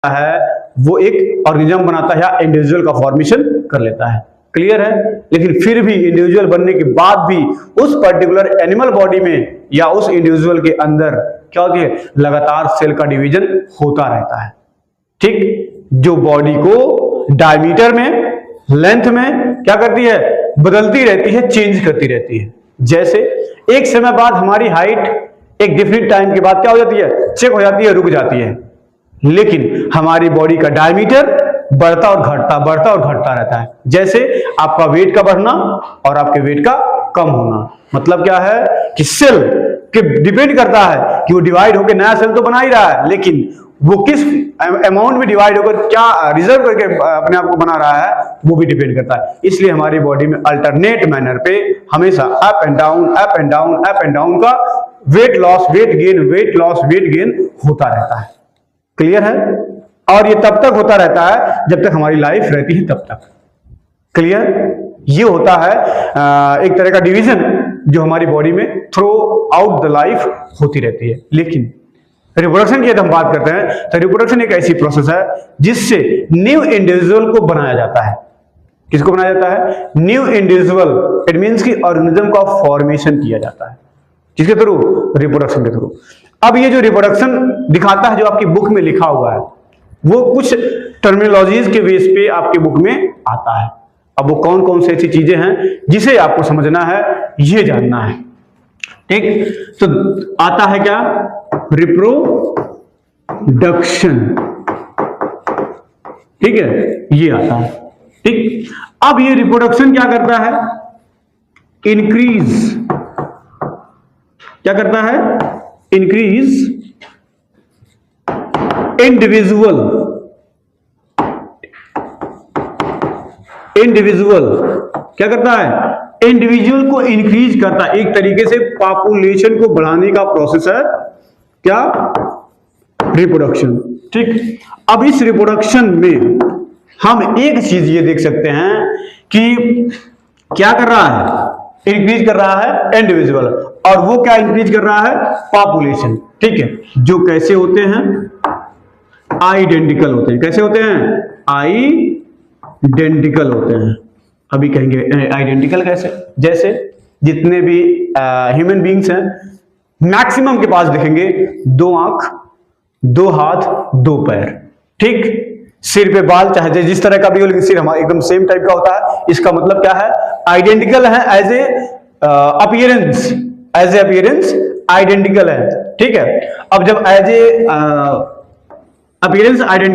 है वो एक ऑर्गेनिज्म बनाता है या इंडिविजुअल का फॉर्मेशन कर लेता है। क्लियर है? लेकिन फिर भी इंडिविजुअल बनने के बाद भी उस पर्टिकुलर एनिमल बॉडी में या उस इंडिविजुअल के अंदर क्या होती है, लगातार सेल का डिवीजन होता रहता है। ठीक, जो बॉडी को डायमीटर में, लेंथ में क्या करती है, बदलती रहती है, चेंज करती रहती है। जैसे एक समय बाद हमारी हाइट एक डिफरेंट टाइम के बाद क्या हो जाती है, चेक हो जाती है, रुक जाती है। लेकिन हमारी बॉडी का डायमीटर बढ़ता और घटता रहता है। जैसे आपका वेट का बढ़ना और आपके वेट का कम होना। मतलब क्या है कि सेल के डिपेंड करता है कि वो डिवाइड होकर नया सेल तो बना ही रहा है, लेकिन वो किस अमाउंट में डिवाइड होकर क्या रिजर्व करके अपने आप को बना रहा है वो भी डिपेंड करता है। इसलिए हमारी बॉडी में अल्टरनेट मैनर पे हमेशा अप एंड डाउन का weight loss, weight gain, weight loss, weight gain होता रहता है। क्लियर है? और ये तब तक होता रहता है जब तक हमारी लाइफ रहती है, तब तक। क्लियर? ये होता है एक तरह का डिवीजन जो हमारी बॉडी में थ्रू आउट द लाइफ होती रहती है। लेकिन रिप्रोडक्शन की यदि हम बात करते हैं तो रिप्रोडक्शन एक ऐसी प्रोसेस है जिससे न्यू इंडिविजुअल को बनाया जाता है। किसको बनाया जाता है? New individual. इट मींस कि ऑर्गेनिज्म का फॉर्मेशन किया जाता है। किसके थ्रू? रिप्रोडक्शन के थ्रू। अब ये जो रिप्रोडक्शन दिखाता है, जो आपकी बुक में लिखा हुआ है, वो कुछ टर्मिनोलॉजीज के बेस पे आपके बुक में आता है। अब वो कौन कौन सी ऐसी चीजें हैं जिसे आपको समझना है, ये जानना है। ठीक, तो आता है क्या? रिप्रोडक्शन। ठीक है, ये आता है। ठीक, अब ये रिप्रोडक्शन क्या करता है? इंक्रीज। क्या करता है? इंक्रीज इंडिविजुअल क्या करता है? इंडिविजुअल को इंक्रीज करता है। एक तरीके से पॉपुलेशन को बढ़ाने का प्रोसेस है क्या? रिप्रोडक्शन। ठीक, अब इस रिप्रोडक्शन में हम एक चीज ये देख सकते हैं कि क्या कर रहा है? इंक्रीज कर रहा है इंडिविजुअल, और वो क्या इंक्रीज कर रहा है? पॉपुलेशन। ठीक है, जो कैसे होते हैं? आइडेंटिकल होते हैं। कैसे होते हैं? आइडेंटिकल होते हैं। अभी कहेंगे आइडेंटिकल कैसे? जैसे जितने भी ह्यूमन बींग्स हैं, मैक्सिमम के पास देखेंगे 2 आंख, 2 हाथ, 2 पैर। ठीक, सिर पे बाल चाहे जिस तरह का भी हो, लेकिन सिर हमारा एकदम सेम टाइप का होता है। इसका मतलब क्या है? आइडेंटिकल है। एज ए अपीयरेंस, आइडेंटिकल है। ठीक है, अब जब एज ए अपीयरेंस आइडेंटिकल